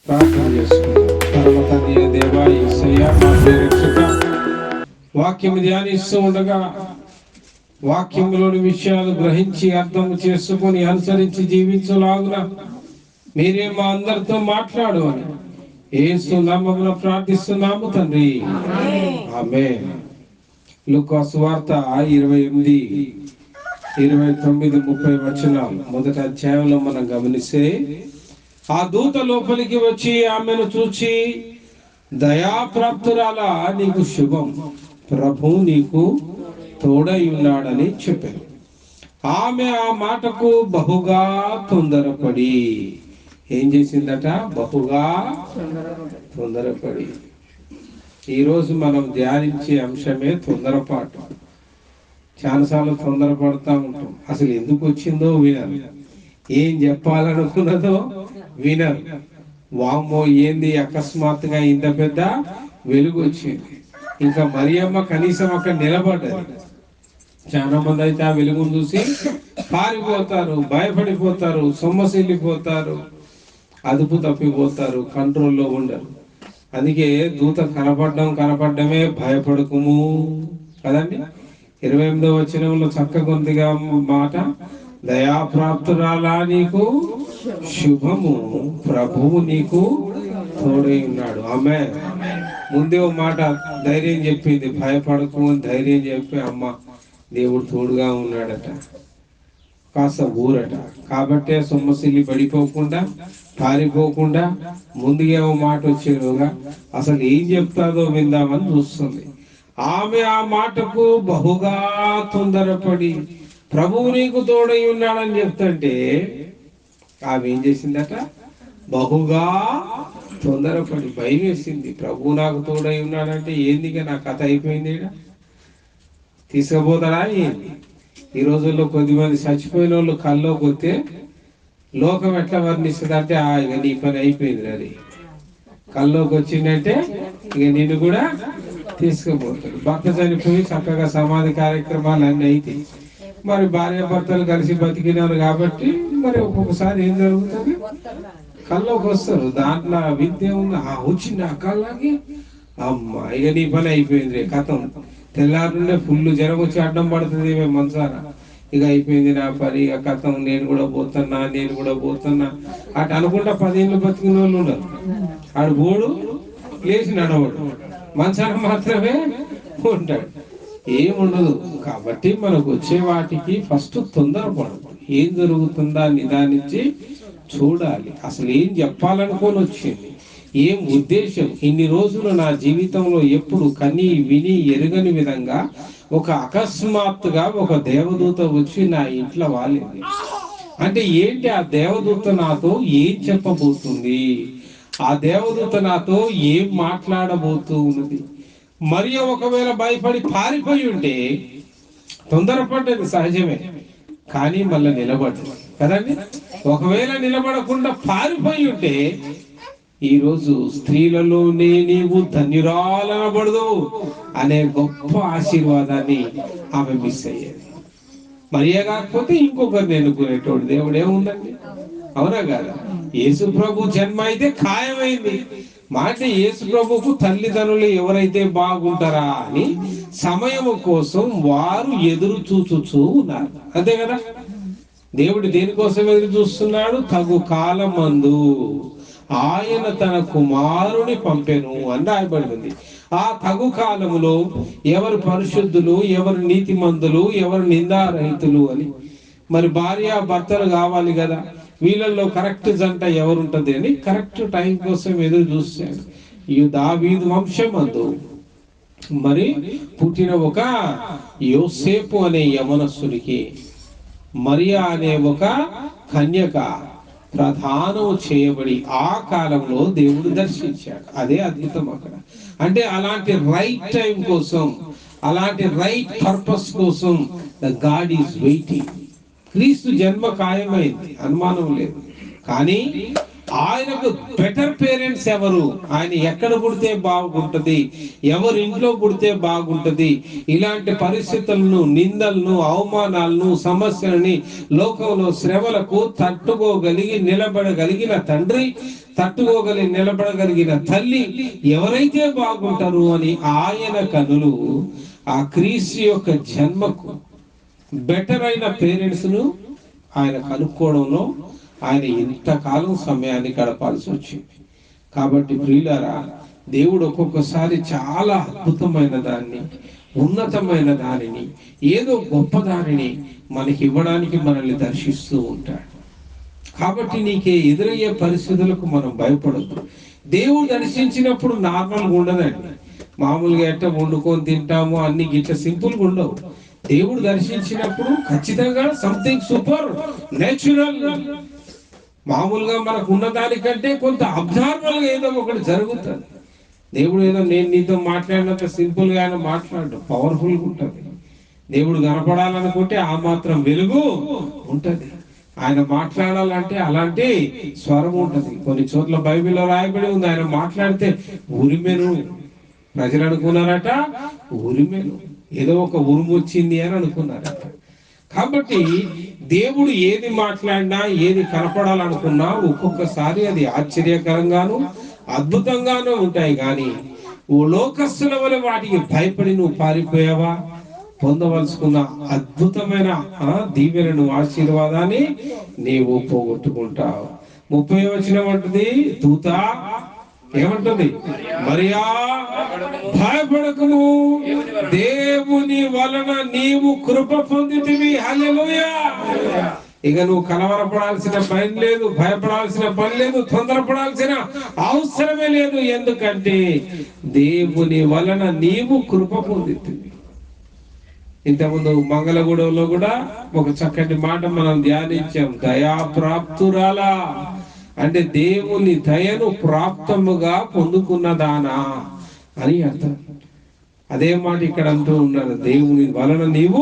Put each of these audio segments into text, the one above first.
ప్రార్థన చేసుకుందాం. పరమ తండ్రి అయిన దేవా, యేసయ్యా, మా ప్రియ రక్షక, వాక్యం ధ్యానిస్తూ ఉండగా వాక్యంలోని విషయాలు గ్రహించి అర్థం చేసుకొని అనుసరించి జీవించలాగున మీరే మా అందరితో మాట్లాడు అని యేసు నామమున ప్రార్థిస్తున్నాము తండ్రి, ఆమేన్. లూకా సువార్త 28, 29, 30 వచనాలు. మొదటి అధ్యాయంలో మనం గమనిస్తే, ఆ దూత లోపలికి వచ్చి ఆమెను చూచి, దయాప్రాప్తురాలా, నీకు శుభం, ప్రభు నీకు తోడై ఉన్నాడని చెప్పారు. ఆమె ఆ మాటకు బహుగా తొందరపడి ఏం చేసిందట? బహుగా తొందరపడి. ఈరోజు మనం ధ్యానించే అంశమే తొందరపాటు. చాలాసార్లు తొందరపడతా ఉంటాం. అసలు ఎందుకు వచ్చిందో వినరు, ఏం చెప్పాలనుకున్నదో వినరు. వామ్మో, ఏంది అకస్మాత్తుగా ఇంత పెద్ద వెలుగు వచ్చింది. ఇంకా మరియమ్మ కనీసం అక్కడ నిలబడ్డది. చాలా మంది అయితే ఆ వెలుగును చూసి పారిపోతారు, భయపడిపోతారు, సొమ్మసిల్లిపోతారు, అదుపు తప్పిపోతారు, కంట్రోల్లో ఉండరు. అందుకే దూత కనపడమే భయపడకుము కదండి. 28వ వచనంలో చక్కగా మాట, దయాప్రాప్తురాలా, నీకు శుభము, ప్రభువు నీకు తోడై ఉన్నాడు. ఆమేన్. ముందే ఓ మాట ధైర్యం చెప్పింది, భయపడకు అని ధైర్యం చెప్పి, అమ్మ దేవుడు తోడుగా ఉన్నాడట, కాస్త ఊరట. కాబట్టే సొమ్మసిల్లి పడిపోకుండా, పారిపోకుండా ముందుగా ఓ మాట వచ్చేలోగా అసలు ఏం చెప్తాదో విందామని చూస్తుంది. ఆమె ఆ మాటకు బహుగా తొందరపడి, ప్రభువు నీకు తోడై ఉన్నాడని చెప్తుంటే ఆమె ఏం చేసిందట? బహుగా తొందరపడి. భయం వేసింది. ప్రభువు నాకు తోడై ఉన్నాడంటే ఏందిగా, నా కథ అయిపోయింది, తీసుకుపోతాడా ఏంది? ఈ రోజుల్లో కొద్దిమంది చచ్చిపోయిన వాళ్ళు కల్లోకి వస్తే లోకం ఎట్లా వర్ణిస్తుంది అంటే, ఇక నీ పని అయిపోయింది, అది కల్లోకి వచ్చిందంటే ఇక నిన్ను కూడా తీసుకుపోతాడు. భర్త చనిపోయి చక్కగా సమాధి కార్యక్రమాలు అన్నీ అయితే మరి భార్య భర్తలు కలిసి బతికినారు కాబట్టి మరి ఒక్కొక్కసారి ఏం జరుగుతుంది, కల్లోకి వస్తారు. దాంట్లో విద్య ఉంది. వచ్చింది ఆ కళ్ళకి, అమ్మ ఇక నీ పని అయిపోయింది, కథం. తెల్లారుండే ఫుల్ జ్వరం వచ్చి అడ్డం పడుతుంది మంచాన. ఇక అయిపోయింది నా పని, ఇక కథం, నేను కూడా పోతున్నా అటు అనుకుంటా 10 ఏళ్ళు బతికిన వాళ్ళు ఉండరు. ఆడు బోడు లేచి నడవడు, మంచాన మాత్రమే ఉంటాడు, ఏముండదు. కాబట్టి మనకు వచ్చే వాటికి ఫస్ట్ తొందరపడదు. ఏం జరుగుతుందా నిదానించి చూడాలి. అసలు ఏం చెప్పాలనుకొని వచ్చింది, ఏం ఉద్దేశం. ఇన్ని రోజులు నా జీవితంలో ఎప్పుడు కని విని ఎరుగని విధంగా ఒక అకస్మాత్తుగా ఒక దేవదూత వచ్చి నా ఇంట్లో వాలింది. అంటే ఏంటి, ఆ దేవదూత నాతో ఏం చెప్పబోతుంది, ఆ దేవదూత నాతో ఏం మాట్లాడబోతూ ఉన్నది. మరియు ఒకవేళ భయపడి పారిపోయి ఉంటే, తొందరపడ్డది సహజమే, కానీ మళ్ళీ నిలబడ్డది కదండి. ఒకవేళ నిలబడకుండా పారిపోయి ఉంటే, ఈరోజు స్త్రీలలోనే నీవు ధన్యురాలనబడదు అనే గొప్ప ఆశీర్వాదాన్ని ఆమె మిస్ అయ్యేది. మరియే కాకపోతే ఇంకొకరిని ఎన్నుకునేటోడు దేవుడు ఏముందండి, అవునా కాదా? యేసు ప్రభు జన్మ అయితే ఖాయమైంది. మాట యేసు ప్రభుకు తల్లిదండ్రులు ఎవరైతే బాగుంటారా అని సమయం కోసం వారు ఎదురు చూచుచూ ఉన్నారు, అంతే కదా. దేవుడు దేనికోసం ఎదురు చూస్తున్నాడు? తగు కాలమందు ఆయన తన కుమారుని పంపెను అని రాయబడింది. ఆ తగు కాలములో ఎవరు పరిశుద్ధులు, ఎవరు నీతిమంతులు, ఎవరు నిందారహితులు అని. మరి భార్య భర్తలు కావాలి కదా, వీళ్ళల్లో కరెక్ట్ జంట ఎవరుంటది అని కరెక్ట్ టైం కోసం ఎదురు చూస్తాడు. ఈ దావీదు వంశమందు మరి పుట్టిన ఒక యోసేపు అనే యవనస్తునికి మరియా అనే ఒక కన్యక ప్రధానం చేయబడి ఆ కాలంలో దేవుడు దర్శించాడు. అదే అద్భుతం అక్కడ. అంటే అలాంటి రైట్ టైం కోసం, అలాంటి రైట్ పర్పస్ కోసం గాడ్ ఈజ్ వెయిటింగ్. క్రీస్తు జన్మ ఖాయమైంది, అనుమానం లేదు. కానీ ఆయనకు బెటర్ పేరెంట్స్ ఎవరు, ఆయన ఎక్కడ పుడితే బాగుంటది, ఎవరి ఇంట్లో పుడితే బాగుంటది, ఇలాంటి పరిస్థితులను, నిందలను, అవమానాలను, సమస్యలని, లోకంలో శ్రమలకు తట్టుకోగలిగి నిలబడగలిగిన తండ్రి, నిలబడగలిగిన తల్లి ఎవరైతే బాగుంటారు అని ఆయన కనులు ఆ క్రీస్తు యొక్క జన్మకు బెటర్ అయిన పేరెంట్స్ ను ఆయన కనుక్కోవడంలో ఆయన ఇంతకాలం సమయాన్ని గడపాల్సి వచ్చింది. కాబట్టి ప్రియులారా, దేవుడు ఒక్కొక్కసారి చాలా అద్భుతమైన దాన్ని, ఉన్నతమైన దానిని, ఏదో గొప్ప దానిని మనకి ఇవ్వడానికి మనల్ని దర్శిస్తూ ఉంటాడు. కాబట్టి నీకే ఎదురయ్యే పరిస్థితులకు మనం భయపడద్దు. దేవుడు దర్శించినప్పుడు నార్మల్గా ఉండదండి. మామూలుగా ఎట్ట వండుకొని తింటాము అన్ని గిట్ల సింపుల్గా ఉండవు. దేవుడు దర్శించినప్పుడు ఖచ్చితంగా సంథింగ్ సూపర్ నేచురల్, మామూలుగా మనకు ఉన్న దానికంటే కొంత అబ్నార్మల్ గా ఏదో ఒకటి జరుగుతుంది. దేవుడు ఏదో నేను నీతో మాట్లాడినంత సింపుల్ గా ఆయన మాట్లాడు, పవర్ఫుల్ గా ఉంటుంది. దేవుడు కనపడాలనుకుంటే ఆ మాత్రం వెలుగు ఉంటది. ఆయన మాట్లాడాలంటే అలాంటి స్వరం ఉంటది. కొన్ని చోట్ల బైబిల్లో రాయబడి ఉంది, ఆయన మాట్లాడితే ఉరిమెను. ప్రజలు అనుకున్నారట ఉరిమెను, ఏదో ఒక ఉరుము వచ్చింది అని అనుకున్నారట. కాబట్టి దేవుడు ఏది మాట్లాడినా, ఏది కనపడాలనుకున్నా ఒక్కొక్కసారి అది ఆశ్చర్యకరంగాను అద్భుతంగానూ ఉంటాయి. కానీ ఓ లోకస్తుల వల్ల వాటికి భయపడి నువ్వు పారిపోయావా, పొందవలసుకున్న అద్భుతమైన దీవెనను, ఆశీర్వాదాన్ని నీవు పోగొట్టుకుంటావు. 30వ వచనం అంటుంది, దూత ఏమంటుంది, మరియా భయపడకుము, దేవుని వలన నీవు కృప పొందితివి. హల్లెలూయా. ఇక నువ్వు కలవరపడాల్సిన పని లేదు, భయపడాల్సిన పని లేదు, తొందరపడాల్సిన అవసరమే లేదు. ఎందుకంటే దేవుని వలన నీవు కృప పొందితివి. ఇంతకుముందు మంగళగూడెంలో కూడా ఒక చక్కటి మాట మనం ధ్యానించాం, దయా ప్రాప్తురాలా అంటే దేవుని దయను ప్రాప్తముగా పొందుకున్నదానా అని అర్థం. అదే మాట ఇక్కడ అంటూ ఉన్నారు, దేవుని వలన నీవు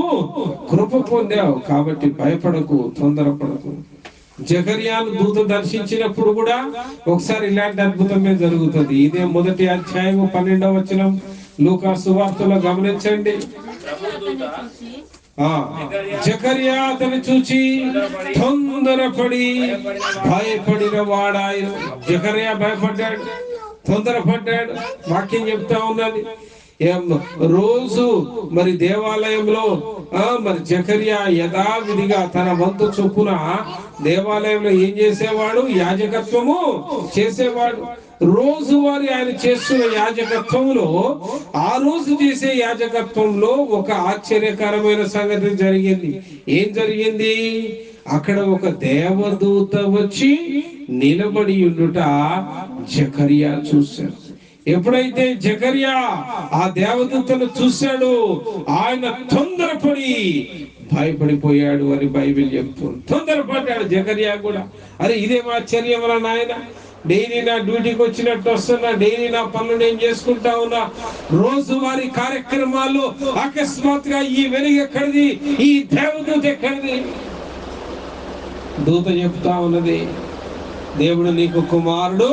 కృప పొందావు కాబట్టి భయపడకు, తొందరపడకు. జకర్యాను దూత దర్శించినప్పుడు కూడా ఒకసారి ఇలాంటి అద్భుతమే జరుగుతుంది. ఇదే 1వ అధ్యాయం 12వ వచనం లూకా సువార్తలో గమనించండి. జకర్యా అతను చూచి తొందరపడి భయపడిన వాడాయన. జకర్యా భయపడ్డాడు, తొందరపడ్డాడు. వాక్యం చెప్తా ఉన్నది. రోజు మరి దేవాలయంలో మరి జకర్యా యథావిధిగా తన వంతు చొప్పున దేవాలయంలో ఏం చేసేవాడు, యాజకత్వము చేసేవాడు. రోజువారి ఆయన చేస్తున్న యాజకత్వంలో, ఆ రోజు చేసే యాజకత్వంలో ఒక ఆశ్చర్యకరమైన సంగతి జరిగింది. ఏం జరిగింది? అక్కడ ఒక దేవదూత వచ్చి నిలబడి ఉండుట జకర్యా చూశాడు. ఎప్పుడైతే జకర్యా ఆ దేవదూతను చూశాడు, ఆయన తొందరపడి భయపడిపోయాడు అని బైబిల్ చెప్తుంది. తొందరపడ్డాడు జకర్యా కూడా. అరే ఇదేం ఆశ్చర్యం రా నాయన, డైలీ నా డ్యూటీకి వచ్చినట్టు వస్తున్నా, డైలీ నా పనులు నేను చేసుకుంటా ఉన్నా, రోజువారీ కార్యక్రమాల్లో అకస్మాత్తుగా ఈ వెలుగు ఎక్కడిది, ఈ దేవదూత ఎక్కడిది? దూత చెప్తా ఉన్నది, దేవుడు నీకు కుమారుడు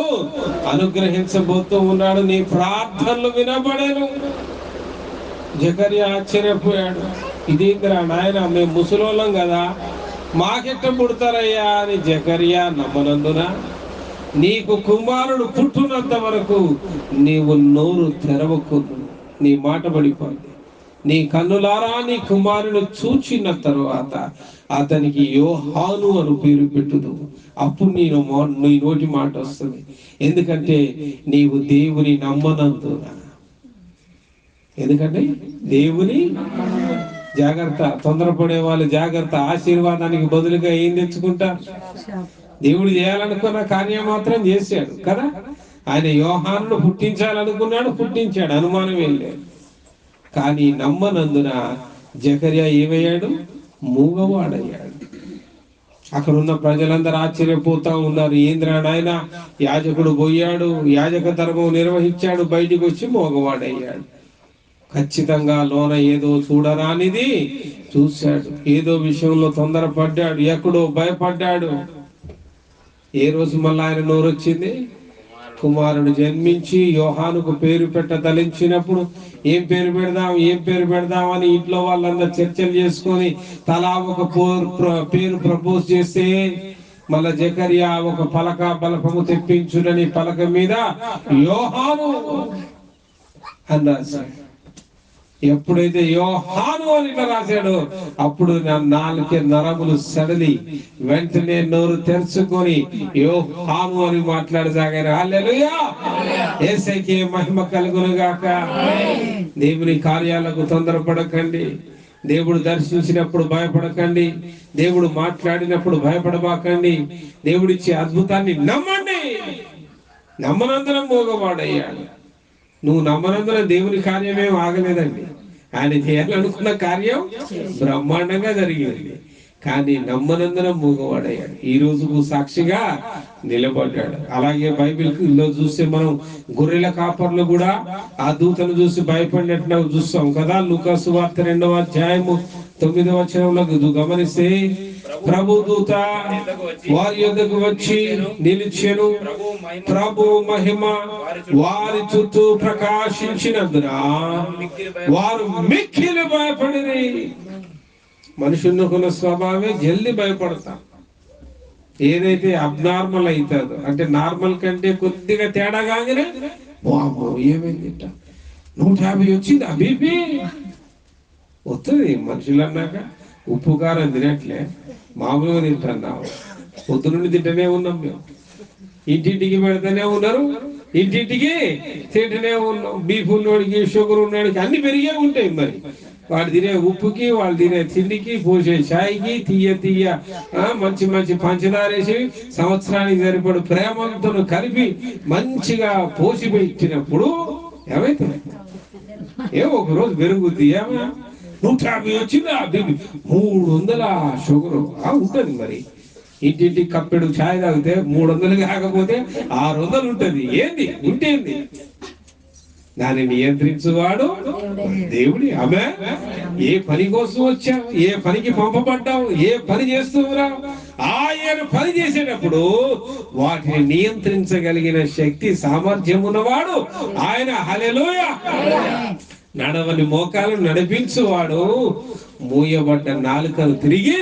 అనుగ్రహించబోతూ ఉన్నాడు, నీ ప్రార్థనలు వినబడేను. జకర్యా ఆశ్చర్యపోయాడు, ఇదేంద్రా నాయన, మేము ముసలోళ్ళం కదా, మాకెట్ట పుడతారయ్యా అని జకర్యా నమ్మనందున నీకు కుమారుడు పుట్టునంత వరకు నీవు నోరు తెరవకు, నీ మాట పడిపోయింది. నీ కన్నులారా నీ కుమారుడు చూచిన తరువాత అతనికి యోహాను అని పేరు పెట్టుదు. అప్పుడు నీ నోటి మాట వస్తుంది. ఎందుకంటే నీవు దేవుని నమ్మనందున. ఎందుకంటే దేవుని జాగ్రత్త, తొందరపడే వాళ్ళు జాగ్రత్త. ఆశీర్వాదానికి బదులుగా ఏం తెచ్చుకుంటారు? దేవుడు చేయాలనుకున్న కార్యం మాత్రం చేశాడు కదా. ఆయన యోహానును పుట్టించాలనుకున్నాడు, పుట్టించాడు, అనుమానం ఏం లేదు. కానీ నమ్మనందున జకర్యా ఏమయ్యాడు? మూగవాడయ్యాడు. అక్కడ ఉన్న ప్రజలందరూ ఆశ్చర్యపోతా ఉన్నారు. ఏంద్రా నాయన, యాజకుడు పోయాడు, యాజక ధర్మం నిర్వహించాడు, బయటికి వచ్చి మూగవాడయ్యాడు. ఖచ్చితంగా లోన ఏదో చూడరానిది చూశాడు, ఏదో విషయంలో తొందరపడ్డాడు, ఎక్కడో భయపడ్డాడు. ఏ రోజు మళ్ళీ ఆయన నోరు వచ్చింది? కుమారుడు జన్మించి యోహానుకు పేరు తలించినప్పుడు ఏం పేరు పెడదాం అని ఇంట్లో వాళ్ళందరూ చర్చలు చేసుకొని తలా ఒక పేరు ప్రపోజ్ చేస్తే, మళ్ళా జకరియా ఒక పలక బలపము తెప్పించునని పలక మీద యోహాను అని రాశాడు. ఎప్పుడైతే యోహాను అని రాశాడో అప్పుడు నా నాలుక నరములు సడలి వెంటనే నోరు తెరుచుకొని యోహాను అని మాట్లాడసాగారు. హల్లెలూయా! యేసయ్యకే మహిమ కలుగును గాక. దేవుని కార్యాలకు తొందరపడకండి. దేవుడు దర్శించినప్పుడు భయపడకండి. దేవుడు మాట్లాడినప్పుడు భయపడబాకండి. దేవుడిచ్చే అద్భుతాన్ని నమ్మండి. నమ్మనంతరం మోగవాడయ్యాడు. నువ్వు నమ్మనందున దేవుని కార్యమేం ఆగలేదండి. ఆయన చేయాలనుకున్న కార్యం బ్రహ్మాండంగా జరిగింది. కానీ నమ్మనందున మూగవాడయ్యాడు. ఈ రోజుకు సాక్షిగా నిలబడ్డాడు. అలాగే బైబిల్లో చూస్తే మనం గొర్రెల కాపర్లు కూడా ఆ దూతను చూసి భయపడినట్టు చూస్తాం కదా. లూకా సువార్త 2వ అధ్యాయము 9వ వచనంలో గమనిస్తే, ప్రభు దూత వారి యొద్దకు వచ్చి నిలిచెను. ప్రభు మహిమ వారి చుట్టూ ప్రకాశించినందున వారు మిక్కిలి భయపడిరి. మనుషులకున్న స్వభావమే జల్ది భయపడతాం. ఏదైతే అబ్నార్మల్ అవుతుందో, అంటే నార్మల్ కంటే కొద్దిగా తేడా కాగానే ఏమైంది 150 వచ్చింది బీపీ వస్తుంది. మనుషులు అన్నాక ఉప్పు కారం తినట్లే, మామూలుగా తింటున్నాం. పొద్దు నుండి తింటూనే ఉన్నాం. మేము ఇంటింటికి పెడతానే ఉన్నారు, ఇంటింటికి తింటూనే ఉన్నాం. బీపీ ఉన్నవాడికి, షుగర్ ఉన్నవాడికి అన్ని పెరిగే ఉంటాయి. మరి వాడు తినే ఉప్పుకి, వాళ్ళు తినే తిండికి, పోసే ఛాయ్కి తీయ మంచి మంచి పంచదారేసి సంవత్సరానికి సరిపడు ప్రేమతో కలిపి మంచిగా పోసి పెట్టినప్పుడు ఏమైతే ఒక రోజు పెరుగుద్ది. 150 వచ్చిందా బీపీ, 300 షుగరు ఉంటది. మరి ఇంటింటికి కప్పెడు ఛాయ్ తాగితే 300 కాకపోతే 600 ఉంటది. ఏంది ఉంటేంది? దాన్ని నియంత్రించువాడు దేవుడి. ఆమె ఏ పని కోసం వచ్చావు, ఏ పనికి పంపబడ్డావు, ఏ పని చేస్తున్నావు, ఆయన పని చేసేటప్పుడు వాటిని నియంత్రించగలిగిన శక్తి సామర్థ్యం ఉన్నవాడు ఆయన. హల్లెలూయా! నడవని మోకాలను నడిపించువాడు, మూయబడ్డ నాలుకను తిరిగి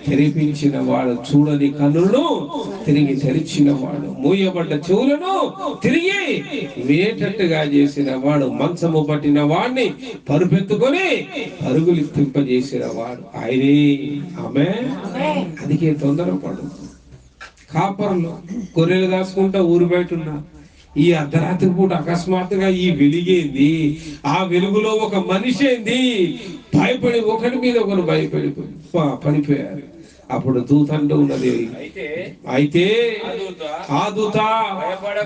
తెరిపించిన వాడు, చూడని కన్నులను తిరిగి తెరిచిన వాడు, మూయబడ్డ చెవులను తిరిగి వినేటట్టుగా చేసిన వాడు, మంచము పట్టిన వాడిని పరుపెత్తుకొని పరుగులిప్పింపజేసిన వాడు ఆయనే. ఆమె అందుకే తొందరపడు. కాపర్లు గొర్రెలు దాచుకుంటా ఊరు బయట ఉన్నా, ఈ అర్ధరాత్రి పూట అకస్మాత్తుగా ఈ వెలిగేంది, ఆ వెలుగులో ఒక మనిషి ఏంది, భయపడి ఒకరి మీద ఒకరు భయపడి పడిపోయారు. అప్పుడు దూత అంటూ ఉన్నది, అయితే ఆ దూత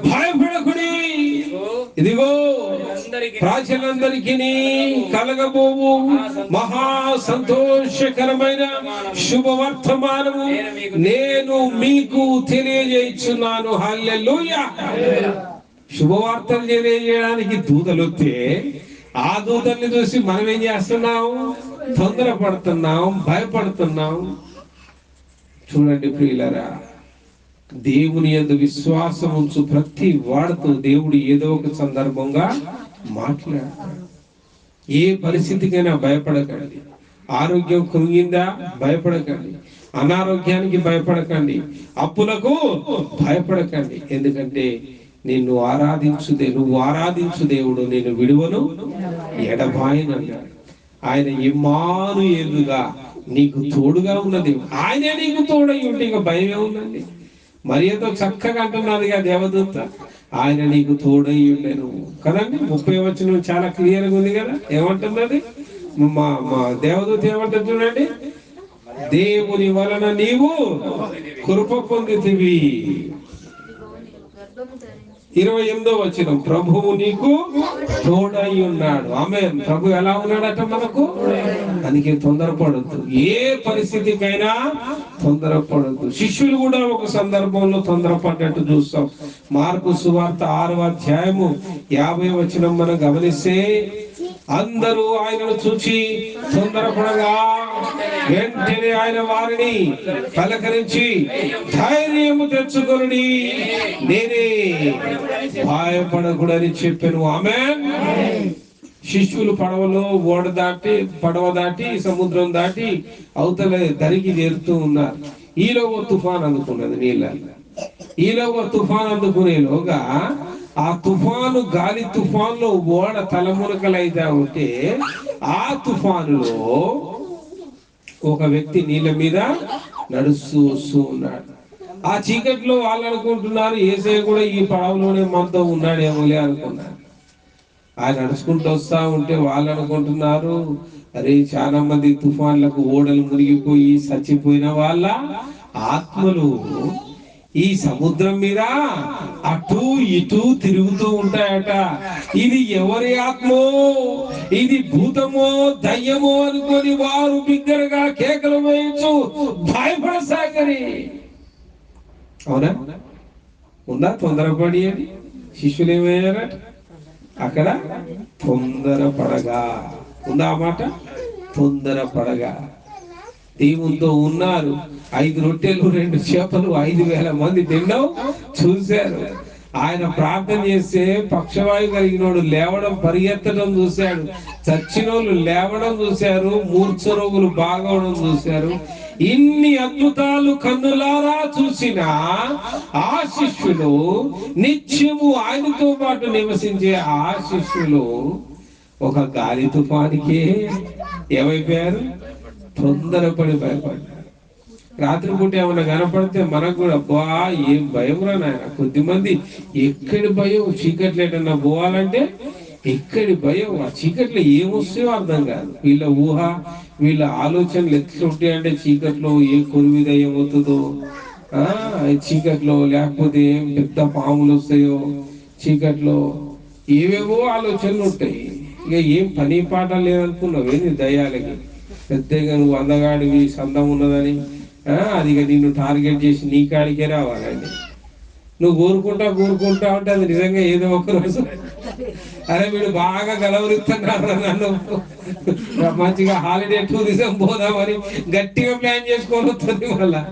భయపడకుడి, ఇదిగో ప్రజలందరికీ కలగబోవు మహా సంతోషకరమైన శుభవర్తమానము నేను మీకు తెలియజేయుచున్నాను. హల్లెలూయా! శుభవార్తలు తెలియజేయడానికి దూతలు వస్తే ఆ దూతల్ని చూసి మనం ఏం చేస్తున్నాం? తొందరపడుతున్నాం, భయపడుతున్నాం. చూడండి ప్రియులారా, దేవుని యందు విశ్వాసం ఉంచు ప్రతి వాడితో దేవుడు ఏదో ఒక సందర్భంగా మాట్లాడతాడు. ఏ పరిస్థితికైనా భయపడకండి. ఆరోగ్యం కృంగిందా? భయపడకండి. అనారోగ్యానికి భయపడకండి. అప్పులకు భయపడకండి. ఎందుకంటే నువ్వు ఆరాధించు దేవుడు నేను విడువను ఎడబాయనన్నాడు. ఆయన ఇమ్మానుయేలుగా నీకు తోడుగా ఉన్నది. ఆయనే నీకు తోడై ఉంటే ఇక భయమే ఉందండి. మరి ఏదో చక్కగా అంటున్నది కదా దేవదూత, ఆయన నీకు తోడై ఉండేను కదండి. 30వ వచనం చాలా క్లియర్గా ఉంది కదా. ఏమంటున్నది మా దేవదూత? ఏమంటుంది చూడండి, దేవుని వలన నీవు కృప పొందితివి. 28వ వచనం, ప్రభువు నీకు తోడై ఉన్నాడు. ఆమేన్. ప్రభు ఎలా ఉన్నాడట మనకు? అందుకే తొందరపడద్దు. ఏ పరిస్థితికైనా తొందరపడద్దు. శిష్యులు కూడా ఒక సందర్భంలో తొందరపడ్డట్టు చూస్తాం. మార్కు సువార్త 6వ అధ్యాయము 50వ వచనం మనం గమనిస్తే, అందరూ ఆయనను చూచి తొందరపడగా వెంటనే ఆయన వారిని పలకరించి ధైర్యము తెచ్చుకొనుడి, నేనే, భయపడకూడని చెప్పాను. ఆమేన్. శిష్యులు పడవ దాటి సముద్రం దాటి అవతల దరికి చేరుతూ ఉన్నారు. ఈలోగా తుఫాన్ అందుకున్నది నీళ్ళ. ఈలోగా తుఫాన్ అందుకునేలోగా ఆ తుఫాను, గాలి తుఫాన్లో ఓడ తలమునకలైతే ఉంటే ఆ తుఫానులో ఒక వ్యక్తి నీళ్ళ మీద నడుస్తూ వస్తూ ఉన్నాడు. ఆ చీకట్లో వాళ్ళు అనుకుంటున్నారు యేసయ్య కూడా ఈ పడవలోనే మనతో ఉన్నాడేమోలే అనుకున్నారు. ఆయన నడుచుకుంటూ వస్తా ఉంటే వాళ్ళు అనుకుంటున్నారు, అరే చాలా మంది తుఫాన్లకు ఓడలు మునిగిపోయి చచ్చిపోయిన వాళ్ళ ఆత్మలు ఈ సముద్రం మీద అటు ఇటు తిరుగుతూ ఉంటాయట. ఇది ఎవరి ఆత్మో, ఇది భూతమో దయ్యమో అనుకొని వారు బిగ్గరగా కేకలు వేయచ్చు, భయపడసాగరి. అవునా? ఉందా తొందరపడి అని? శిష్యులు ఏమయ్యారట అక్కడ? తొందరపడగా. ఉందా ఆ మాట? తొందరపడగా. దేవునితో ఉన్నారు. 5 రొట్టెలు 2 చేపలు 5,000 మంది తినడం చూశారు. ఆయన ప్రార్థన చేస్తే పక్షవాయు కలిగినోడు లేవడం, పరిగెత్తడం చూశాడు. చచ్చినోళ్ళు లేవడం చూశారు. మూర్ఛ రోగులు బాగవడం చూశారు. ఇన్ని అద్భుతాలు కన్నులారా చూసిన ఆ శిష్యులు, నిత్యము ఆయనతో పాటు నివసించే ఆ శిష్యులు ఒక గాలి తుఫానికే ఏమైపోయారు? తొందరపడి భయపడ్డారు. రాత్రిపూట ఏమన్నా కనపడితే మనకు కూడా అబ్బా ఏం భయం రా నాయన. కొద్దిమంది ఎక్కడి భయం, చీకట్లు ఏటన్నా పోవాలంటే ఎక్కడి భయం. ఆ చీకట్లో ఏమొస్తాయో అర్థం కాదు. వీళ్ళ ఊహ, వీళ్ళ ఆలోచనలు ఎట్లుంటాయి అంటే చీకట్లో ఏ కొరివి దయ్యం అవుతుందో, చీకట్లో లేకపోతే ఏం పెద్ద పాములు వస్తాయో, చీకట్లో ఏవేవో ఆలోచనలు ఉంటాయి. ఇక ఏం పని పాట లేదనుకున్నావు ఏంది దయ్యాలకి. పెద్దగా నువ్వు అందగాడివి, సందం ఉన్నదని అది నిన్ను టార్గెట్ చేసి నీ కాడికే రావాలండి. నువ్వు కోరుకుంటా ఉంటే అది నిజంగా ఏదో ఒక రోజు అరే వీడు బాగా గలవరిస్తున్నారు, నన్ను మంచిగా హాలిడే టూరిజం పోదామని గట్టిగా ప్లాన్ చేసుకొని వస్తుంది మళ్ళా.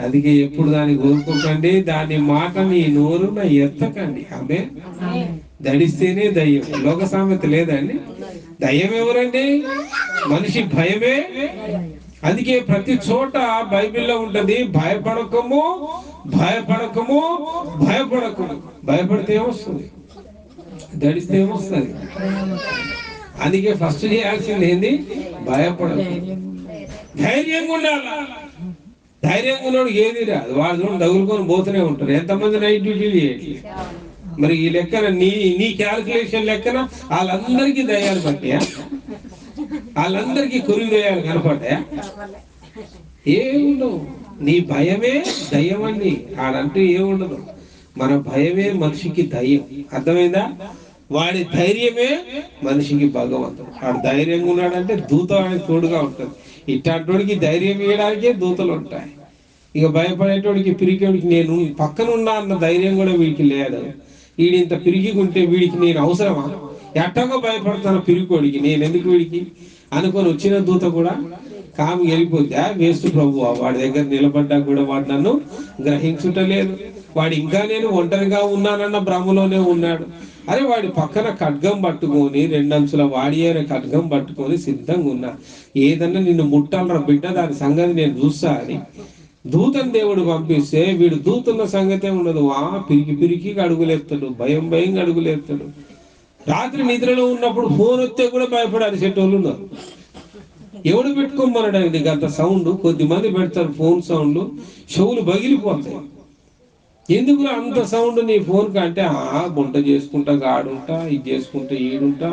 అందుకే ఎప్పుడు దాన్ని కోరుకోకండి, దాని మాట నీ నోరున ఎత్తకండి. ఆమె దడిస్తేనే దయ్యం. లోక సామెత లేదండి. దయ్యం ఎవరండి? మనిషి భయమే. అందుకే ప్రతి చోట బైబిల్లో ఉంటది, భయపడకము భయపడకము భయపడకము. భయపడితే ఏమొస్తుంది? దడిస్తే ఏమొస్తుంది? అందుకే ఫస్ట్ చేయాల్సింది ఏంది? భయపడకు. ధైర్యంగా ఉండాలి. ధైర్యంగా ఉన్నాడు ఏది రాదు. వాళ్ళు తగులుకొని పోతూనే ఉంటారు. ఎంతమంది నైట్ డ్యూటీలు చేయాలి. మరి ఈ లెక్కన నీ క్యాల్కులేషన్ లెక్కన వాళ్ళందరికీ దయ్యాలు పట్టాయా? వాళ్ళందరికీ కొరివి దయ్యాలు కనపడ్డాయా? ఏముండవు. నీ భయమే దయ్యం అండి. ఆడంటూ ఏముండదు. మన భయమే మనిషికి దయ్యం. అర్థమైందా? వాడి ధైర్యమే మనిషికి భగవంతుడు. వాడు ధైర్యంగా ఉన్నాడంటే దూత వాడికి తోడుగా ఉంటుంది. ఇట్లాంటివాడికి ధైర్యం ఇవ్వడానికే దూతలు ఉంటాయి. ఇక భయపడేటోడికి, పిరికేవాడికి నేను పక్కనున్నా అన్న ధైర్యం కూడా వీడికి లేదు. వీడింత పిరిగికుంటే వీడికి నేను అవసరమా? ఎట్టగో భయపడతాను పిరికోడికి, నేను ఎందుకు వీడికి అనుకొని వచ్చిన దూత కూడా కాము వెళ్ళిపోద్దా? వేస్ట్ ప్రభు. వాడి దగ్గర నిలబడ్డా కూడా వాడు నన్ను గ్రహించుటలేదు. వాడు ఇంకా నేను ఒంటరిగా ఉన్నానన్న భ్రమలోనే ఉన్నాడు. అరే వాడి పక్కన ఖడ్గం పట్టుకొని, 2 అంచుల వాడి అయిన ఖడ్గం పట్టుకొని సిద్ధంగా ఉన్నా. ఏదన్నా నిన్ను ముట్టాలరా బిడ్డ, దాని సంగతి నేను చూస్తా అని దూతను దేవుడు పంపిస్తే వీడు దూతున్న సంగతే ఉండదు. పిరికి అడుగులేస్తాడు, భయం అడుగులేస్తాడు. రాత్రి నిద్రలో ఉన్నప్పుడు ఫోన్ వస్తే కూడా భయపడి అరిసేటోళ్ళు ఉన్నారు. ఎవడు పెట్టుకోమన్నాడు నీకు అంత సౌండ్? కొద్దిమంది పెడతారు ఫోన్ సౌండ్, చెవులు పగిలిపోతాయి. ఎందుకు అంత సౌండ్ నీ ఫోన్ కంటే? గుంట చేసుకుంటా గాడుంటా, ఇది చేసుకుంటా ఈడుంటా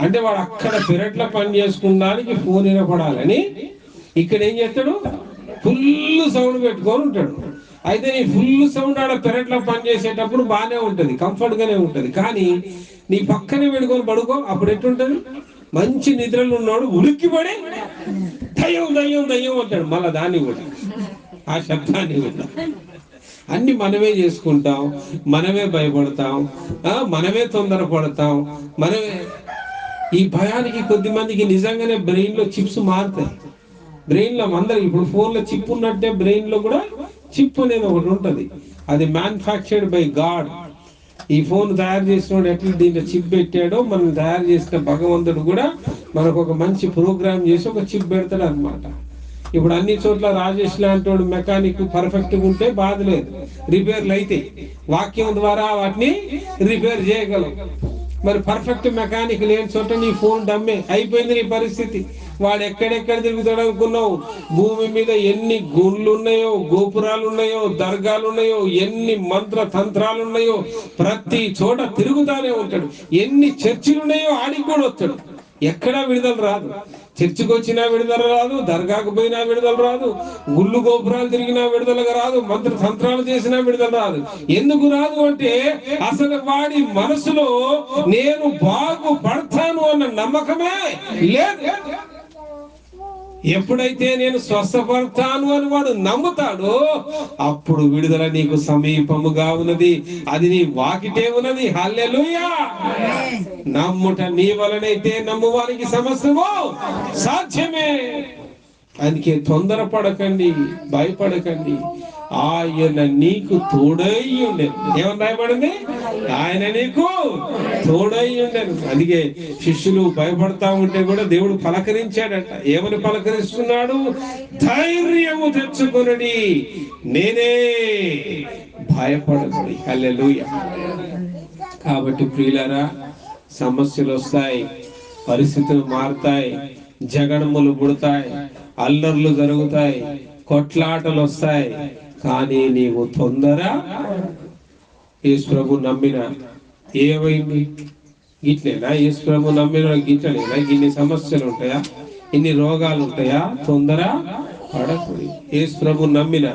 అంటే వాడు అక్కడ పెరట్ల పని చేసుకున్నానికి ఫోన్ వినపడాలని ఇక్కడ ఏం చేస్తాడు? ఫుల్ సౌండ్ పెట్టుకొని ఉంటాడు. అయితే నీ ఫుల్ సౌండ్ ఆడ పెరట్లో పని చేసేటప్పుడు బాగానే ఉంటది, కంఫర్ట్ గానే ఉంటది. కానీ నీ పక్కనే పెట్టుకొని పడుకో, అప్పుడు ఎట్టుంటది? మంచి నిద్రలు ఉన్నాడు ఉలిక్కిపడి దయ్యం దయ్యం దయ్యం అంటాడు. మళ్ళా దాన్ని కూడా, ఆ శబ్దాన్ని కూడా అన్ని మనమే చేసుకుంటాం, మనమే భయపడతాం, మనమే తొందరపడతాం, మనమే ఈ భయానికి కొద్ది మందికి నిజంగానే బ్రెయిన్ లో చిప్స్ మారుతాయి. బ్రెయిన్ లో అందరికి ఇప్పుడు ఫోన్ లో చిప్ ఉన్నట్టే బ్రెయిన్ లో కూడా చిప్ అనేది ఒకటి ఉంటది. అది మ్యానుఫ్యాక్చర్డ్ బై గాడ్. ఈ ఫోన్ తయారు చేసినోడు ఎట్లా దీంట్లో చిప్ పెట్టాడో, మనం తయారు చేసిన భగవంతుడు కూడా మనకు ఒక మంచి ప్రోగ్రామ్ చేసి ఒక చిప్ పెడతాడు అనమాట. ఇప్పుడు అన్ని చోట్ల రాజేష్ లాంటి వాడు మెకానిక్ పర్ఫెక్ట్గా ఉంటే బాధ లేదు, రిపేర్లు అయితే వాక్యం ద్వారా వాటిని రిపేర్ చేయగలం. మరి పర్ఫెక్ట్ మెకానిక్ లేని చోట నీ ఫోన్ డమ్మే అయిపోయింది నీ పరిస్థితి. వాడు ఎక్కడెక్కడ తిరుగుతాడు అనుకున్నావు? భూమి మీద ఎన్ని గుళ్ళు ఉన్నాయో, గోపురాలు ఉన్నాయో, దర్గాలు ఉన్నాయో, ఎన్ని మంత్ర తంత్రాలు ఉన్నాయో ప్రతి చోట తిరుగుతానే ఉంటాడు. ఎన్ని చర్చిలు ఉన్నాయో ఆడికి కూడా వస్తాడు. ఎక్కడా విడుదల రాదు. చర్చికి వచ్చినా విడుదల రాదు, దర్గాకు పోయినా విడుదల రాదు, గుళ్ళు గోపురాలు తిరిగినా విడుదలగా రాదు, మంత్ర తంత్రాలు చేసినా విడుదల రాదు. ఎందుకు రాదు అంటే అసలు వాడి మనసులో నేను బాగుపడతాను అన్న నమ్మకమే లేదు. ఎప్పుడైతే నేను స్వస్థపడతాను అని వాడు నమ్ముతాడో అప్పుడు విడుదల నీకు సమీపముగా ఉన్నది, అది నీ వాకిటే ఉన్నది. హల్లెలూయా. నమ్ముట నీ వలనైతే నమ్మువానికి సమస్తము సాధ్యమే. అందుకే తొందరపడకండి, భయపడకండి. ఆయన నీకు తోడై ఉండేది. ఏమని రాయబడింది? ఆయన నీకు తోడై ఉండేది. అందుకే శిష్యులు భయపడతా ఉంటే కూడా దేవుడు పలకరించాడట. ఏమని పలకరిస్తున్నాడు? ధైర్యము తెచ్చుకొనుడి, నేనే, భయపడకండి. హల్లెలూయా. కాబట్టి ప్రియులారా, సమస్యలు వస్తాయి, పరిస్థితులు మారుతాయి, జగడములు పుడతాయి, అల్లర్లు జరుగుతాయి, కొట్లాటలు వస్తాయి. కానీ నీవు తొందర యేసు ప్రభు నమ్మిన ఏమైంది? గిట్లేనా? యేసు ప్రభు నమ్మిన గిట్లనేనా? ఇన్ని సమస్యలు ఉంటాయా? ఇన్ని రోగాలు ఉంటాయా? తొందర పడకూడదు. యేసు ప్రభు నమ్మిన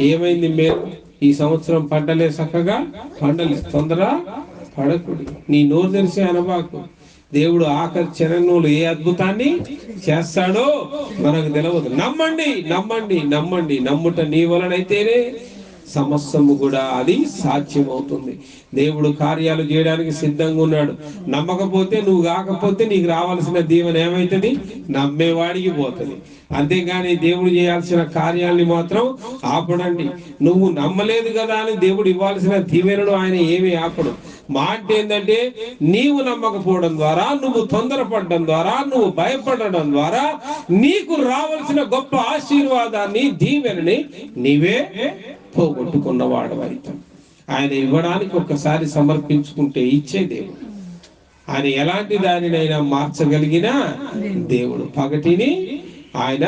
ఏమైంది? మేలు ఈ సంవత్సరం పంటలే చక్కగా పండలే. తొందర పడకూడదు. నీ నోరు తెరిచి అనబాకు. దేవుడు ఆఖరి చరణంలో ఏ అద్భుతాన్ని చేస్తాడో మనకు తెలియదు. నమ్మండి, నమ్మండి, నమ్మండి. నమ్ముట నీ వలనైతేనే సమస్తము కూడా అది సాధ్యమవుతుంది. దేవుడు కార్యాలు చేయడానికి సిద్ధంగా ఉన్నాడు. నమ్మకపోతే, నువ్వు కాకపోతే నీకు రావాల్సిన దీవెన ఏమైతుంది? నమ్మేవాడికి పోతుంది. అంతేగాని దేవుడు చేయాల్సిన కార్యాలని మాత్రం ఆపడండి. నువ్వు నమ్మలేదు కదా అని దేవుడు ఇవ్వాల్సిన దీవెనను ఆయన ఏమీ ఆపడు. మాట ఏంటంటే, నీవు నమ్మకపోవడం ద్వారా, నువ్వు తొందరపడడం ద్వారా, నువ్వు భయపడడం ద్వారా నీకు రావాల్సిన గొప్ప ఆశీర్వాదాన్ని, దీవెనని నీవే పోగొట్టుకున్నవాడు. అయితే ఆయన ఇవ్వడానికి ఒక్కసారి సమర్పించుకుంటే ఇచ్చే దేవుడు. ఆయన ఎలాంటి దానినైనా మార్చగలిగిన దేవుడు. పగటిని ఆయన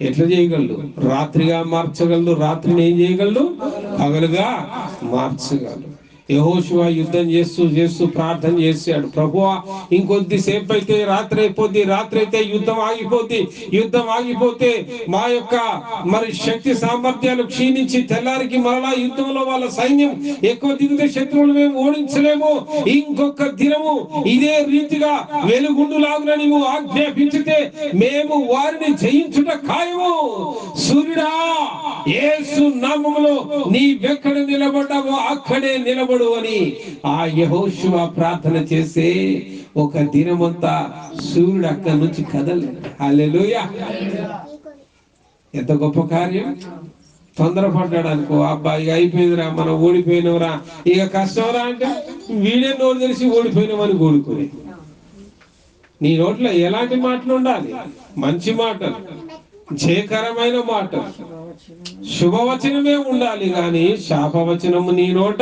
ఎట్లా చేయగలడు? రాత్రిగా మార్చగలడు. రాత్రిని ఏం చేయగలడు? పగలుగా మార్చగలడు. యెహోషువ యుద్ధం చేస్తూ ప్రార్థన చేశాడు. ప్రభువా, ఇంకొద్దిసేపు అయితే రాత్రి అయిపోద్ది, రాత్రి అయితే యుద్ధం ఆగిపోద్ది. యుద్ధం ఆగిపోతే మా యొక్క మరి శక్తి సామర్థ్యాలు క్షీణించి తెల్లారికి మరలా యుద్ధంలో వాళ్ళ సైన్యం ఎక్కువ దిగితే శత్రువులు మేము ఓడించలేము. ఇంకొక దినము ఇదే రీతిగా వెలుగుండులాగున నీవు ఆజ్ఞాపించితే మేము వారిని జయించుట ఖాయము. సూర్యుడా, యేసు నామములో నీవెక్కడ నిలబడ్డావో అక్కడే నిలబడు అని ఆ యెహోషువ ప్రార్థన చేసే ఒక దినమంతా సూర్యుడు అక్కడి నుంచి కదలేదు. హల్లెలూయా. ఎంత గొప్ప కార్యం. తొందరపడ్డాడు అనుకో, అబ్బాయి అయిపోయిందిరా, మనం ఓడిపోయినవరా, ఇక కష్టంరా అంటే వీడే నోరు తెలిసి ఓడిపోయినామని కోరుకునే. నీ నోట్లో ఎలాంటి మాటలు ఉండాలి? మంచి మాటలు, జయకరమైన మాటలు, శుభవచనమే ఉండాలి. గాని శాపవచనము నీ నోట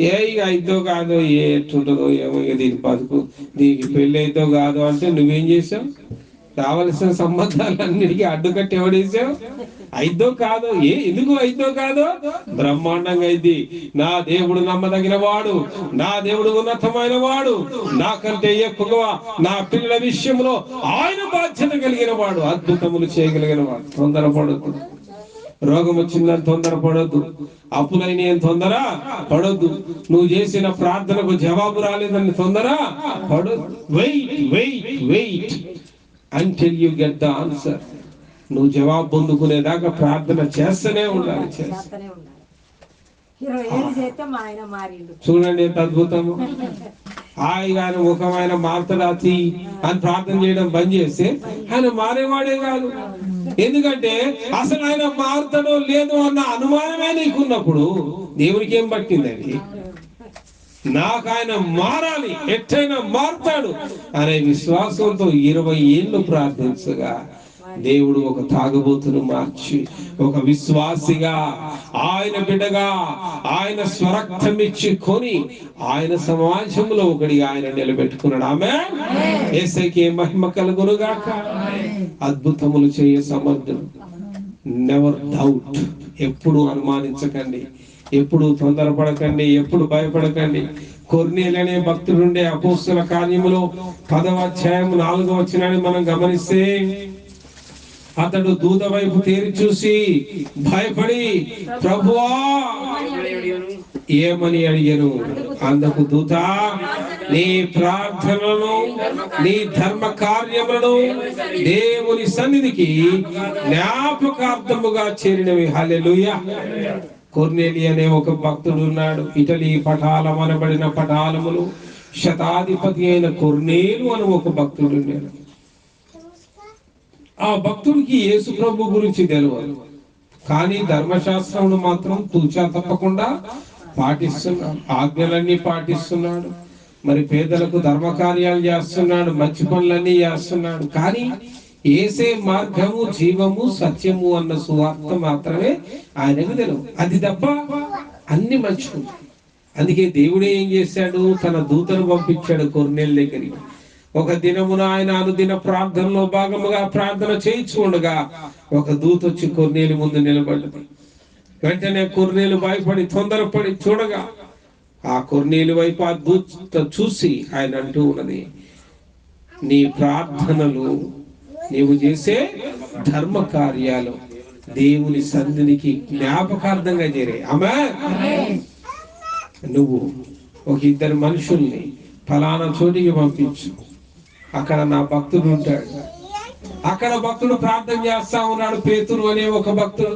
ఇక అయితో కాదో, ఎట్టుంటుందో ఏమో, దీని బతుకు, దీనికి పెళ్లి అయితో కాదో అంటే నువ్వేం చేసావు? రావాల్సిన సంబంధాలన్నిటికీ అడ్డుకట్టి ఎవడేసావు? అయితో కాదో, ఎందుకు అయితో కాదో? బ్రహ్మాండంగా అయింది. నా దేవుడు నమ్మదగిన వాడు, నా దేవుడు ఉన్నతమైన వాడు, నాకంటే ఎక్కువగా నా పిల్లల విషయంలో ఆయన బాధ్యత కలిగిన వాడు, అద్భుతములు చేయగలిగిన వాడు. తొందరపడదు. రోగం వచ్చిందని తొందరపడొద్దు. అప్పులైన తొందర పడొద్దు. నువ్వు చేసిన ప్రార్థనకు జవాబు రాలేదని తొందర పడొద్దు. Wait wait wait until you get the answer. నువ్వు జవాబు పొందుకునేదాకా ప్రార్థన చేస్తూనే ఉండాలి. చూడండి ఎంత అద్భుతము. ఆయన ముఖమైన మారుతడాతి అని ప్రార్థన చేయడం బంద్ చేస్తే ఆయన మారేవాడే కాదు. ఎందుకంటే అసలు ఆయన మారుతాడో లేదో అన్న అనుమానమే నీకున్నప్పుడు దేవునికి ఏం పట్టిందండి? నాకు ఆయన మారాలి, ఎట్టయినా మారుతాడు అనే విశ్వాసంతో 20 ఏళ్ళు ప్రార్థించగా దేవుడు ఒక తాగుబోతును మార్చి ఒక విశ్వాసిగా, ఆయన బిడ్డగా, ఆయన స్వరక్తం ఇచ్చి కొని ఆయన సమాజంలో ఒకడిగా ఆయన నిలబెట్టుకున్నాడు. ఆమేన్. యేసయ్యకే మహిమ కలుగునుగాక. అద్భుతములు చేయ సమర్థుడు. Never doubt. ఎప్పుడు అనుమానించకండి, ఎప్పుడు తొందరపడకండి, ఎప్పుడు భయపడకండి. కొర్నేలు అనే భక్తుడుండే అపోస్తల కార్యములో 10వ అధ్యాయం 4వ వచనాన్ని మనం గమనిస్తే, అతడు దూత వైపు తేరి చూసి భయపడి ప్రభువా ఏమని అడిగాను. అందుకు దూత, నీ ప్రార్థనలను నీ ధర్మ కార్యములను దేవుని సన్నిధికి జ్ఞాపకార్థముగా చేరినవి. హల్లెలూయా. కొర్నేలి అనే ఒక భక్తుడు ఉన్నాడు. ఇటలీ పటాలం అనబడిన పటాలములు శతాధిపతి అయిన కొర్నేలు అని ఒక భక్తుడు ఉన్నాడు. ఆ భక్తుడికి యేసు ప్రభు గురించి తెలియదు, కానీ ధర్మశాస్త్రమును మాత్రం తూచా తప్పకుండా పాటిస్తున్నాడు. ఆజ్ఞలన్నీ పాటిస్తున్నాడు. మరి పేదలకు ధర్మ కార్యాలు చేస్తున్నాడు, మంచి పనులన్నీ చేస్తున్నాడు. కానీ యేసే మార్గము, జీవము, సత్యము అన్న సువార్త మాత్రమే ఆయనకు తెలియదు. అది తప్ప అన్ని మంచుకుంది. అందుకే దేవుడే ఏం చేశాడు? తన దూతను పంపించాడు కొర్నేలు దగ్గరికి. ఒక దినమున ఆయన అనుదిన ప్రార్థనలో భాగముగా ప్రార్థన చేయించుకుండగా ఒక దూత వచ్చి కొర్నేలు ముందు నిలబడ్డది. వెంటనే కొర్నేలు భయపడి తొందరపడి చూడగా ఆ కొర్నేలు వైపు ఆ దూత చూసి ఆయన అంటూ ఉన్నది, నీ ప్రార్థనలు, నీవు చేసే ధర్మ కార్యాలు దేవుని సన్నిధికి జ్ఞాపకార్థంగా చేరే. ఆమేన్. నువ్వు ఒక 2 మనుషుల్ని ఫలానా చోటికి పంపించు, అక్కడ నా భక్తుడు ఉంటాడు. అక్కడ భక్తుడు ప్రార్థన చేస్తా ఉన్నాడు. పేతురు అనే ఒక భక్తుడు,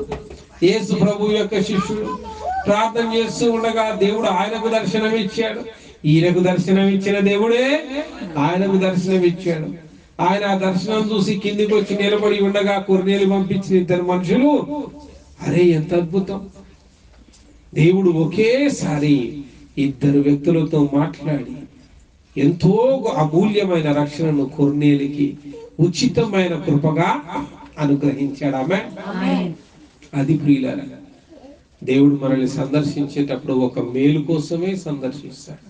యేసు ప్రభు యొక్క శిష్యుడు, ప్రార్థన చేస్తూ ఉండగా దేవుడు ఆయనకు దర్శనం ఇచ్చాడు. ఈయనకు దర్శనం ఇచ్చిన దేవుడే ఆయనకు దర్శనం ఇచ్చాడు. ఆయన ఆ దర్శనం చూసి కిందికి వచ్చి నిలబడి ఉండగా కొర్నేలు పంపించిన 2 మనుషులు, అరే ఎంత అద్భుతం! దేవుడు ఒకేసారి 2 వ్యక్తులతో మాట్లాడి ఎంతో అమూల్యమైన రక్షణను కొర్నేలికి ఉచితమైన కృపగా అనుగ్రహించాడు. ఆమేన్. అది ప్రియులారా, దేవుడు మనల్ని సందర్శించేటప్పుడు ఒక మేలు కోసమే సందర్శిస్తాడు.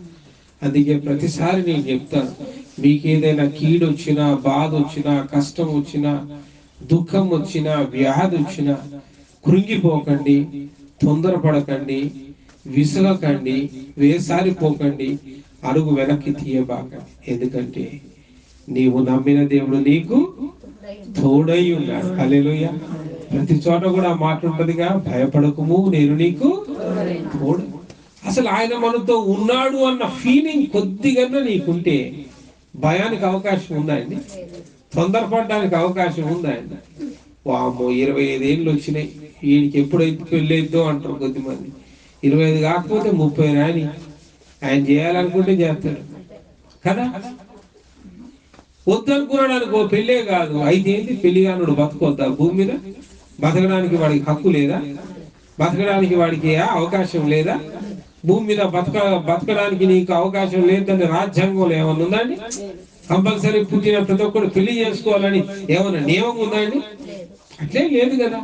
అందుకే ప్రతిసారి నేను చెప్తాను, మీకు ఏదైనా కీడు వచ్చినా, బాధ వచ్చినా, కష్టం వచ్చినా, దుఃఖం వచ్చినా, వ్యాధి వచ్చినా కృంగిపోకండి, తొందరపడకండి, విసుగకండి, వేసారిపోకండి, అడుగు వెనక్కి తీయబాకండి. ఎందుకంటే నీవు నమ్మిన దేవుడు నీకు తోడై ఉన్నాడు. హల్లెలూయా. ప్రతి చోట కూడా మాట ఉంటదిగా, భయపడకుము నేను నీకు తోడు. అసలు ఆయన మనతో ఉన్నాడు అన్న ఫీలింగ్ కొద్దిగా నీకుంటే భయానికి అవకాశం ఉందా అండి? తొందరపడడానికి అవకాశం ఉందా అండి? వామ్మో 25 ఏళ్ళు వచ్చినాయి, వీడికి ఎప్పుడైతే పెళ్ళైద్దో అంటారు కొద్దిమంది. 25 కాకపోతే 30 రాని ఆయన చేయాలనుకుంటే చేస్తాడు కదా. వద్దనుకున్నాడు అనుకో, పెళ్ళే కాదు. అయితే ఏంటి, పెళ్లి కానుడు బతకొద్దా భూమి మీద? బతకడానికి వాడికి హక్కు లేదా? బతకడానికి వాడికి అవకాశం లేదా? భూమి మీద బతకడానికి నీకు అవకాశం లేదని రాజ్యాంగంలో ఏమన్నా ఉందండి? కంపల్సరీ పుట్టిన ప్రతి ఒక్కరు పెళ్లి చేసుకోవాలని ఏమన్నా నియమం ఉందండి? అట్లే లేదు కదా.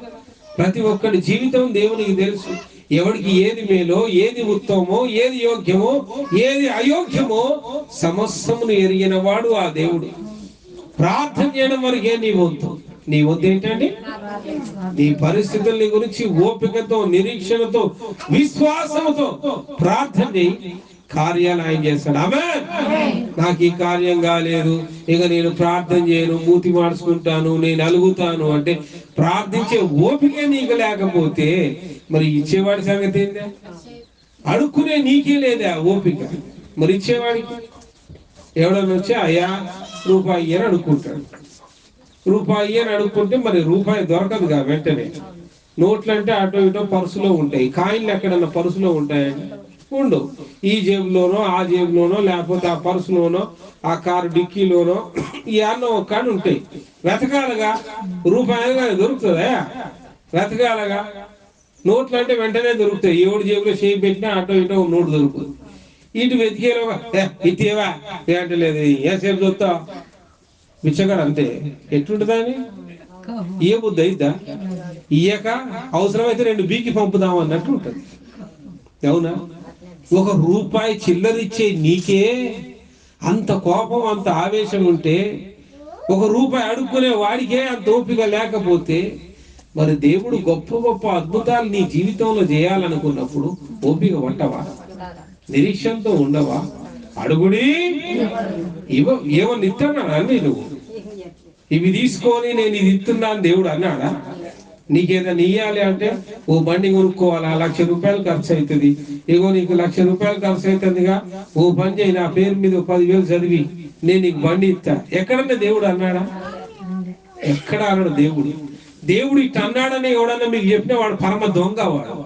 ప్రతి ఒక్కరి జీవితం దేవునికి తెలుసు. ఎవరికి ఏది మేలో, ఏది ఉత్తమమో, ఏది యోగ్యమో, ఏది అయోగ్యమో సమస్తమును ఎరిగిన వాడు ఆ దేవుడు. ప్రార్థన చేయడం వరకే నీ వంతు. నీ వంతు ఏంటండి? నీ పరిస్థితుల్ని గురించి ఓపికతో, నిరీక్షణతో, విశ్వాసంతో ప్రార్థన చేయి. కార్యాలు ఆయన చేస్తాడు. ఆమేన్. నాకు ఈ కార్యం కాలేదు, ఇక నేను ప్రార్థన చేయను, మూతి మార్చుకుంటాను, నేను అలుగుతాను అంటే ప్రార్థించే ఓపిక నీకు లేకపోతే మరి ఇచ్చేవాడి సంగతి ఏందా? అడుక్కునే నీకే లేదా ఓపిక, మరి ఇచ్చేవాడికి? ఎవడన్నా వచ్చి అయ్యా రూపాయి అని అడుక్కుంటాడు. రూపాయి అని అడుక్కుంటే మరి రూపాయి దొరకదుగా వెంటనే. నోట్లు అంటే అటో ఇటో పర్సులో ఉంటాయి. కాయిన్లు ఎక్కడన్నా పర్సులో ఉంటాయండి? ఉండవు. ఈ జేబులోనో ఆ జేబులోనో లేకపోతే ఆ పర్సులోనో ఆ కారు డిక్కీలోనో ఈ అన్నో ఒక కాడ ఉంటాయి. వెతకాలగా, రూపాయలుగా దొరుకుతుందా? వెతకాలగా. నోట్లు అంటే వెంటనే దొరుకుతాయి. ఏడు జేబులో చేయి పెట్టినా అటో ఇటో నోటు దొరుకుతుంది. ఇటు వెతికేలోగా ఇటీవా ఏంటలేదు, ఏసేపు చూస్తా బిచ్చగాడు అంతే. ఎట్లుంటుందా అని ఏ బుద్ధి అయిద్దా? ఇయ్యక అవసరమైతే 2 బీకి పంపుదాం అన్నట్టు ఉంటుంది. అవునా? 1 రూపాయి చిల్లరిచ్చే నీకే అంత కోపం, అంత ఆవేశం ఉంటే, 1 రూపాయి అడుక్కునే వాడికే అంత ఓపిక లేకపోతే, మరి దేవుడు గొప్ప గొప్ప అద్భుతాలు నీ జీవితంలో చేయాలనుకున్నప్పుడు ఓపిక పట్టవా? నిరీక్షణతో ఉండవా? అడుగుడి ఏమన్నా ఇస్తున్నాడా అండి? నువ్వు ఇవి తీసుకొని నేను ఇది ఇస్తున్నాను దేవుడు అన్నాడా? నీకేదైనా ఇయ్యాలి అంటే ఓ బండి కొనుక్కోవాలా, 1,00,000 రూపాయలు ఖర్చు అవుతుంది. ఇగో నీకు 1,00,000 రూపాయలు ఖర్చు అవుతుందిగా, ఓ పని చేయి, నా పేరు మీద 10,000 చదివి నేను నీకు బండి ఇస్తా. ఎక్కడన్నా దేవుడు అన్నాడా? ఎక్కడ అన్నాడు దేవుడు? దేవుడు ఇట్లా అన్నాడని ఎవడన్నా మీకు చెప్పినా వాడు పరమ దొంగ. వాడు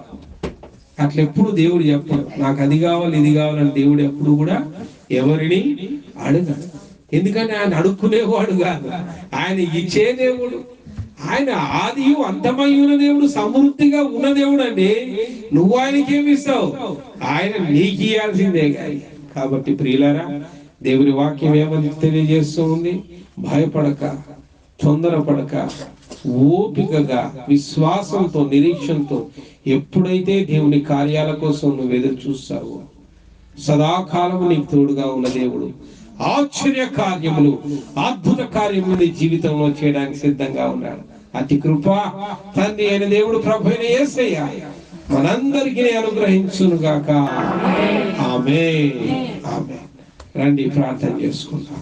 అట్లా ఎప్పుడు దేవుడు చెప్పాడు, నాకు అది కావాలి ఇది కావాలని దేవుడు ఎప్పుడు కూడా ఎవరిని అడగడు. ఎందుకంటే ఆయన అడుక్కునేవాడు కాదు, ఆయన ఇచ్చే దేవుడు. ఆయన ఆదియు అంతమై ఉన్న దేవుడు, సమృద్ధిగా ఉన్న దేవుడు అండి. నువ్వు ఆయనకి ఏమిస్తావు? ఆయన నీకు ఇయ్యాల్సిందే. కాబట్టి ప్రియులారా, దేవుని వాక్యం ఏమని తెలియజేస్తూ ఉంది? భయపడక, తొందరపడక, ఓపికగా, విశ్వాసంతో, నిరీక్షణతో ఎప్పుడైతే దేవుని కార్యాల కోసం నువ్వు ఎదురు చూస్తావో, సదాకాలం నీకు తోడుగా ఉన్న దేవుడు ఆశ్చర్య కార్యములు, అద్భుత కార్యములు నీ జీవితంలో చేయడానికి సిద్ధంగా ఉన్నాడు. అతి కృప తండ్రి అయిన దేవుడు ప్రభు అయిన యేసయ్య మనందరికీ అనుగ్రహించును గాక. ఆమేన్. ఆమేన్. రండి ప్రార్థన చేసుకుందాం.